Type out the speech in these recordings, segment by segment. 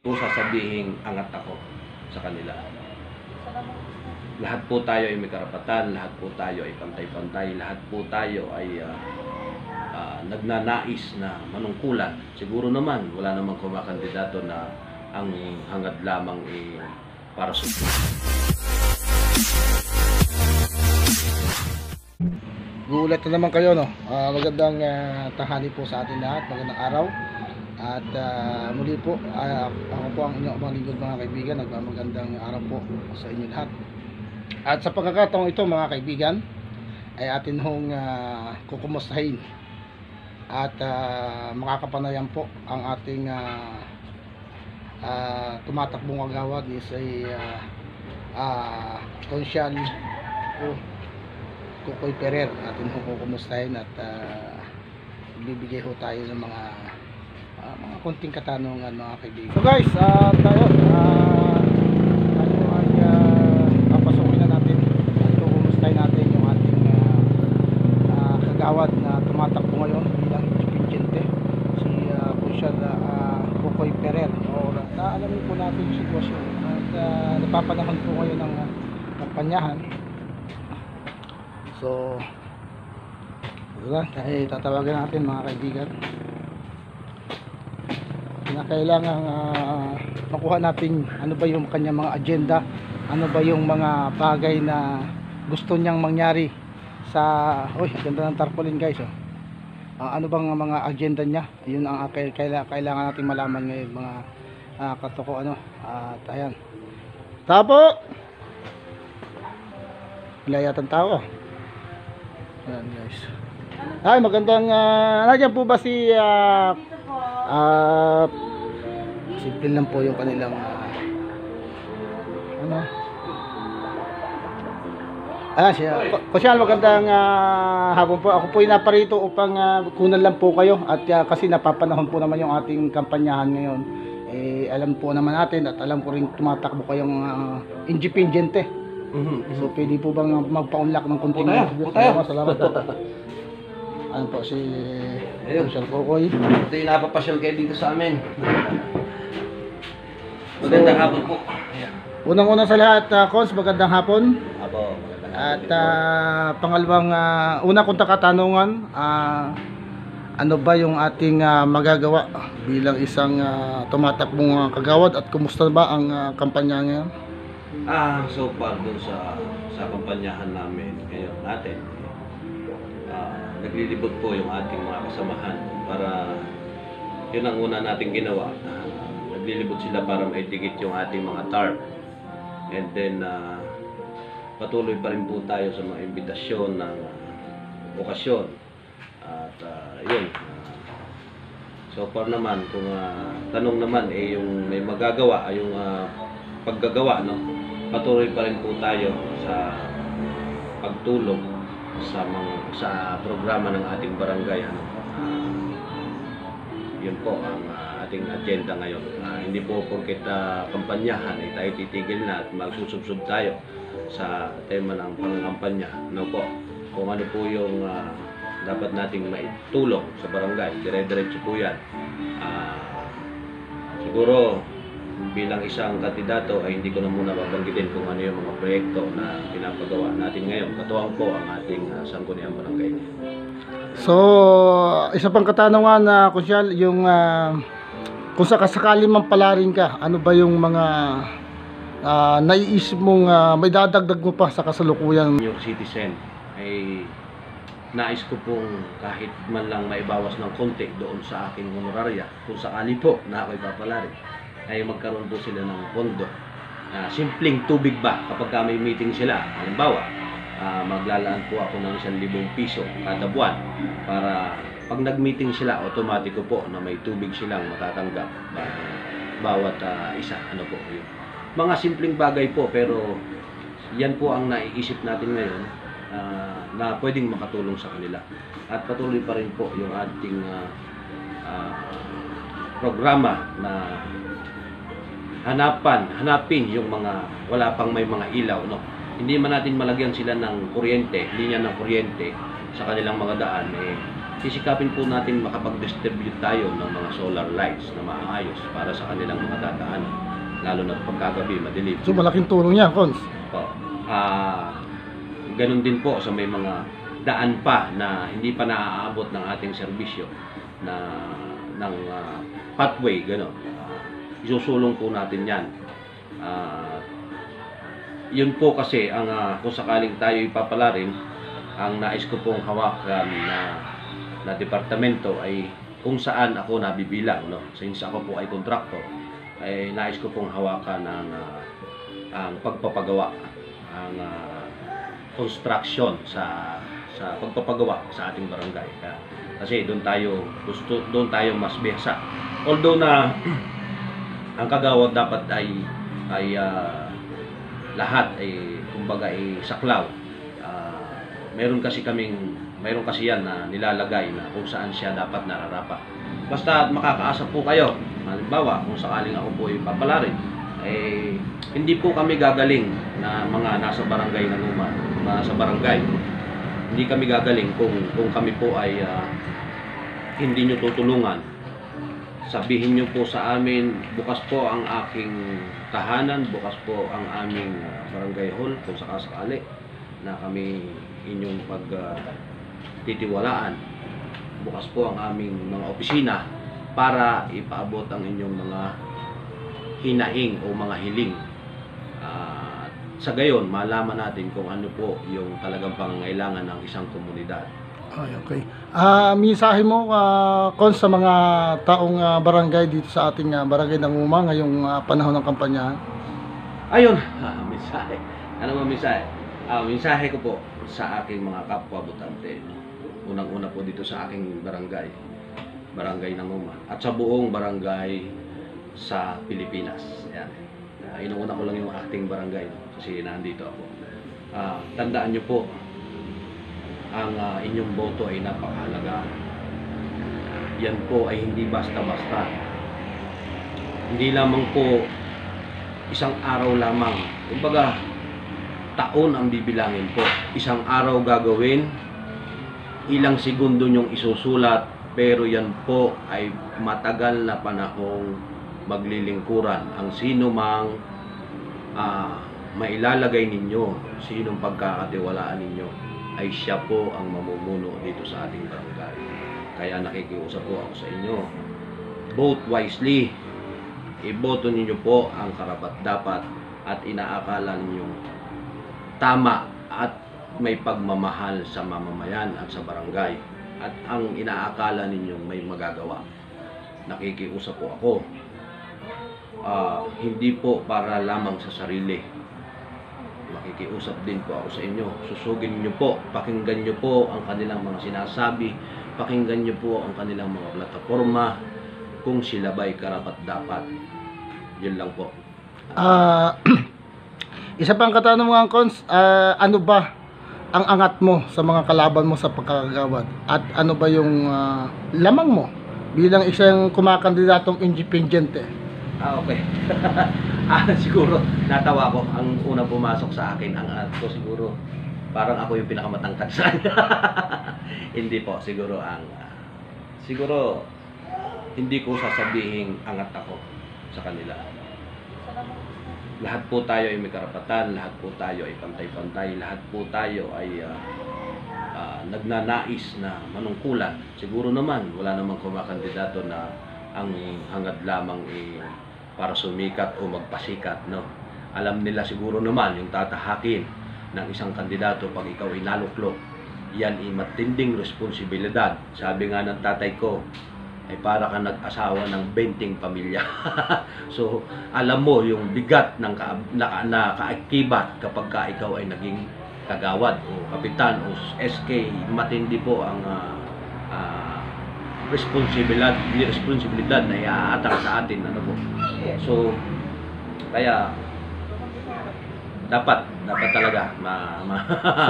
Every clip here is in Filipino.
po sasabihin angat ako sa kanila. Lahat po tayo ay may karapatan, lahat po tayo ay pantay-pantay, lahat po tayo ay nagnanais na manungkulan. Siguro naman, wala namang kumakandidato na ang hangad lamang para sa Gulat na naman kayo, no? Magandang tanghali po sa atin lahat, magandang araw. At muli po, ako po ang inyong abang lingkod mga kaibigan. Magandang araw po sa inyo lahat. At sa pagkakataong ito mga kaibigan, ay atin hong kukumustahin at makakapanayan po ang ating tumatakbong agawad ni si Konsyal Kukoy Ferrer. Atin hong kukumustahin at bibigay ho tayo ng mga konting katanungan mga kaibigan. So guys, tayo ay papasokin na natin at kukumustahin natin yung ating kagawad na tumatakbo ngayon bilang independente, si Konsyal Kukoy Ferrer. Naalamin po natin yung sitwasyon at napapanahon po ngayon ng kampanyahan. So dahil tatawagan natin mga kaibigan na kailangan makuha natin ano ba yung kanyang mga agenda, ano ba yung mga bagay na gusto niyang mangyari sa ganda ng tarpaulin guys, ano bang mga agenda niya. Yun ang kailangan natin malaman ngayon mga katoko at ayan, tapo wala yatang tao. Ayan guys, ay magandang nandiyan po ba si simple lang po yung kanilang siya. Konsyal, magandang hapon po. Ako po ay naparito upang kunan lang po kayo at kasi napapanahon po naman yung ating kampanyahan ngayon. Alam po naman natin at alam ko rin tumatakbo kayong independente. So pwede po bang magpa-unlock ng konting salamat po. Ano po si Konsyal Kukoy. Ito yung napapasyal kayo dito sa amin. Magandang hapon po. Unang-una sa lahat, Cons, magandang hapon. Apo, magandang hapon. At pangalawang, una kong katanungan, ano ba yung ating magagawa bilang isang tumatakbong kagawad at kumusta ba ang kampanya ngayon? So far dun sa kampanyahan namin ngayon natin, naglilibot po yung ating mga kasamahan para yun ang una nating ginawa. Naglilibot sila para maidikit yung ating mga tarp, and then patuloy pa rin po tayo sa mga imbitasyon ng okasyon at yun, so far naman kung tanong naman yung may magagawa yung paggagawa, patuloy pa rin po tayo sa pagtulong sa programa ng ating barangay. Yun po ang ating agenda ngayon. Hindi po porket kampanyahan ay tayo titigil na at magsusubsub tayo sa tema ng pangkampanya. Po, kung ano po yung dapat nating maitulong sa barangay, dire-diretso po yan. Siguro bilang isang kandidato ay hindi ko na muna babanggitin kung ano yung mga proyekto na pinapagawa natin ngayon. Katuwang po ang ating sangguniang barangay. So, isa pang katanungan na Konsyal, yung kung sakasakali man palarin ka, ano ba yung mga naiisip mong may dadagdag mo pa sa kasalukuyan? Yung citizen ay nais ko pong kahit man lang maibawas ng konti doon sa aking honorarya, kung sakali po na ako'y papalarin, ay magkaroon po sila ng pondo. Simpleng tubig ba kapag may meeting sila, halimbawa maglalaan po ako ng 1,000 piso kada buwan para pag nag-meeting sila, automatiko po na may tubig silang matatanggap bawat isa. Ano po yun, mga simpleng bagay po, pero yan po ang naiisip natin ngayon na pwedeng makatulong sa kanila. At patuloy pa rin po yung ating programa na hanapin yung mga wala pang may mga ilaw, Hindi man natin malagyan sila ng kuryente, linya ng kuryente sa kanilang mga daan, sisikapin po natin makapag-distribute tayo ng mga solar lights na maayos para sa kanilang mga dadaanan, lalo na pagkagabi madilim. So malaking tulong yan, Cons. Po. Ganun din po sa may mga daan pa na hindi pa naaabot ng ating serbisyo na ng pathway, gano'n. Isusulong po natin yan. Yun po kasi ang kung sakaling tayo ipapala rin, ang nais ko pong hawakan na departamento ay kung saan ako nabibilang, no? Since ako po ay kontraktor, ay nais ko pong hawakan ang pagpapagawa, ang construction sa pagpapagawa sa ating barangay. Kasi doon tayo mas bihasa. Although na ang kagawad dapat ay lahat ay kumbaga ay saklaw. Meron kasi yan na nilalagay na kung saan siya dapat nararapat. Basta makakaasa po kayo. Halimbawa, kung sakaling ako po ay papalarin, hindi po kami gagaling na mga nasa barangay na luma, nasa barangay. Hindi kami gagaling kung kami po ay hindi nyo tutulungan. Sabihin nyo po sa amin, bukas po ang aking tahanan, bukas po ang aming barangay hall kung sakasakali na kami inyong pagtitiwalaan. Bukas po ang aming mga opisina para ipaabot ang inyong mga hinaing o mga hiling. Sa gayon, malaman natin kung ano po yung talagang pangangailangan ng isang komunidad. Ay, okay. Mensahe mo, Cons, sa mga taong barangay dito sa ating barangay ng Uma ngayong panahon ng kampanyahan? Ayun, mensahe. Ano ba mensahe? Mensahe ko po sa aking mga kapwa-botante. Unang-una po dito sa aking barangay ng Uma, at sa buong barangay sa Pilipinas. Yan. Inuuna ko lang yung ating barangay kasi nandito ako. Tandaan nyo po, ang inyong boto ay napakahalaga. Yan po ay hindi basta-basta. Hindi lamang po isang araw lamang. Kumbaga, taon ang bibilangin po. Isang araw gagawin, ilang segundo nyong isusulat, pero yan po ay matagal na panahong maglilingkuran. Ang sino mang mailalagay ninyo, sinong pagkakatiwalaan ninyo, ay siya po ang mamumuno dito sa ating barangay. Kaya nakikiusap po ako sa inyo, vote wisely. Iboto ninyo po ang karapat-dapat at inaakala ninyong tama at may pagmamahal sa mamamayan at sa barangay, at ang inaakala ninyong may magagawa. Nakikiusap po ako, hindi po para lamang sa sarili. Makikiusap din po ako sa inyo. Susugin niyo po, pakinggan niyo po ang kanilang mga sinasabi, pakinggan niyo po ang kanilang mga plataforma kung sila ba'y karapat-dapat. Yun lang po. Isa pang katanungan, Cons, ano ba ang angat mo sa mga kalaban mo sa pagkakagawad? At ano ba yung lamang mo bilang isang kumakandidatong independent? Okay. Siguro natawa ko. Ang unang pumasok sa akin, ang angat ko siguro, parang ako yung pinakamatangkad sa kanya. Hindi po, siguro siguro hindi ko sasabihin angat ako sa kanila. Lahat po tayo ay may karapatan, lahat po tayo ay pantay-pantay, lahat po tayo ay nagnanais na manungkulan. Siguro naman, wala namang kumakandidato na ang hangad lamang para sumikat o magpasikat, no? Alam nila siguro naman yung tatahakin ng isang kandidato pag ikaw ay naluklok. Yan ay matinding responsibilidad. Sabi nga ng tatay ko, ay para ka nag-asawa ng 20 pamilya. So, alam mo yung bigat ng kaakibat kapag ka ikaw ay naging kagawad o kapitan o SK. Matindi po ang responsibilidad na iaatang sa atin. Ano po? So, kaya dapat talaga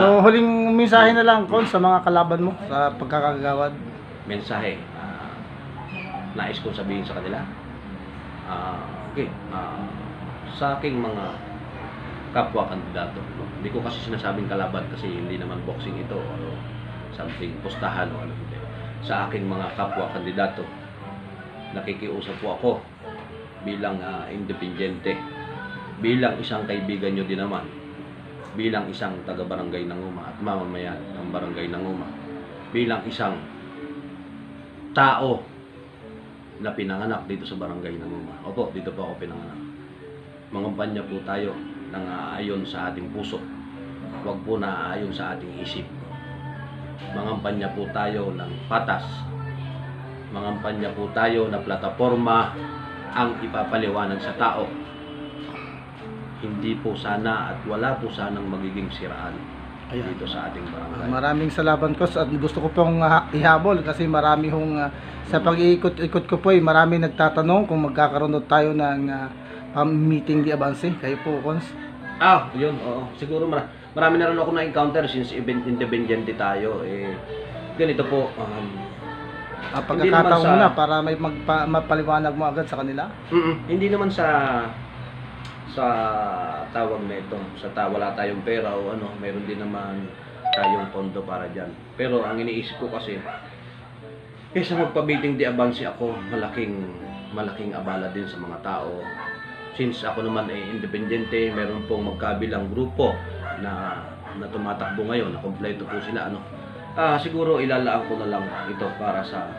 So, huling mensahe na lang, Cons, sa mga kalaban mo sa pagkakagawad. Mensahe. Nais kong sabihin sa kanila. Okay. Sa aking mga kapwa kandidato, no? Hindi ko kasi sinasabing kalaban kasi hindi naman boxing ito o something, postahan o ano. sa aking mga kapwa kandidato. Nakikiusap po ako bilang independyente, bilang isang kaibigan nyo din naman, bilang isang taga-barangay Nanguma at mamamayan ng barangay Nanguma, bilang isang tao na pinanganak dito sa barangay Nanguma. Opo, dito po ako pinanganak. Mangampanya po tayo ng aayon sa ating puso, huwag po na aayon sa ating isip. Mangampanya po tayo ng patas, mangampanya po tayo na plataforma ang ipapaliwanag sa tao. Hindi po sana at wala po sanang magiging siraan dito sa ating barangay. Maraming salamat ko at gusto ko pong ihabol kasi marami hong sa pag-iikot-ikot ko po marami nagtatanong kung magkakaroon tayo ng meeting di Abanse. Kayo po, Cons. Yun, oo. Siguro marami na rin ako na-encounter since independyente tayo. Ganito po, Pagkakataon mo na para may mapaliwanag mo agad sa kanila? Hindi naman sa tawag na ito, wala tayong pera o ano, meron din naman tayong pondo para dyan. Pero ang iniisip ko kasi, kaysa magpa-meeting di Abanse ako, malaking abala din sa mga tao. Since ako naman ay independyente, meron pong magkabilang grupo na tumatakbo ngayon, na kompleto po sila. Siguro ilalaan ko na lang ito para sa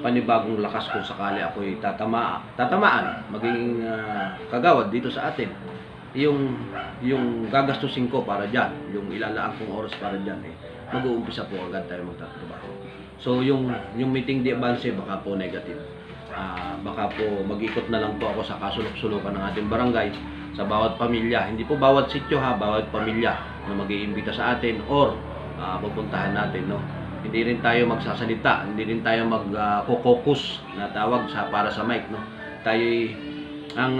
panibagong lakas kung sakali ako'y tatamaan, maging kagawad dito sa atin. Yung gagastusin ko para dyan, yung ilalaan kong oras para dyan, mag-uumpisa po agad tayo magtatrabaho. So yung meeting di Abanse baka po negative. Baka po mag-ikot na lang po ako sa kasulok-sulukan ng ating barangay, sa bawat pamilya, hindi po bawat sityo bawat pamilya na mag-iimbita sa atin or pupuntahan natin, no. Hindi rin tayo magsasalita, hindi rin tayo mag-focus na tawag para sa mic, no. Tayo ang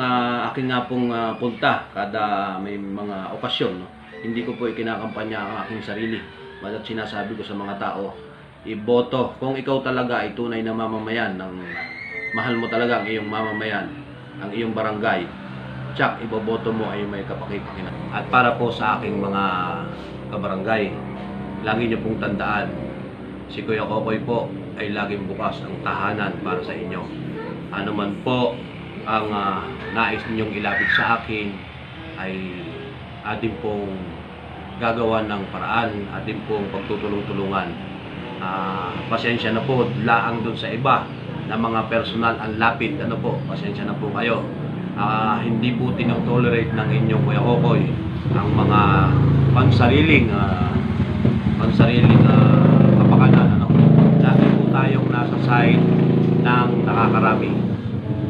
aking nga pong punta kada may mga okasyon, no. Hindi ko po ikinakampanya ang aking sarili. Basta't sinasabi ko sa mga tao, iboto kung ikaw talaga ay tunay na mamamayan ng mahal mo talaga ang iyong mamamayan, ang iyong barangay, tsak iboboto mo ay may kapakipakinan. At para po sa aking mga kabarangay, lagi niyo pong tandaan, si Kuya Kokoy po ay laging bukas ang tahanan para sa inyo. Ano man po ang nais ninyong ilapit sa akin ay atin pong gagawa ng paraan, atin pong pagtutulong-tulungan. Pasensya na po, laang dun sa iba na mga personal ang lapit, pasensya na po kayo. Hindi po tinotolerate ng inyong Kuya Kokoy ang mga pansariling kapakanan, Lagi po tayong nasa side ng nakakarami.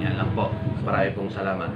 Yan lang po. Marami pong salamat.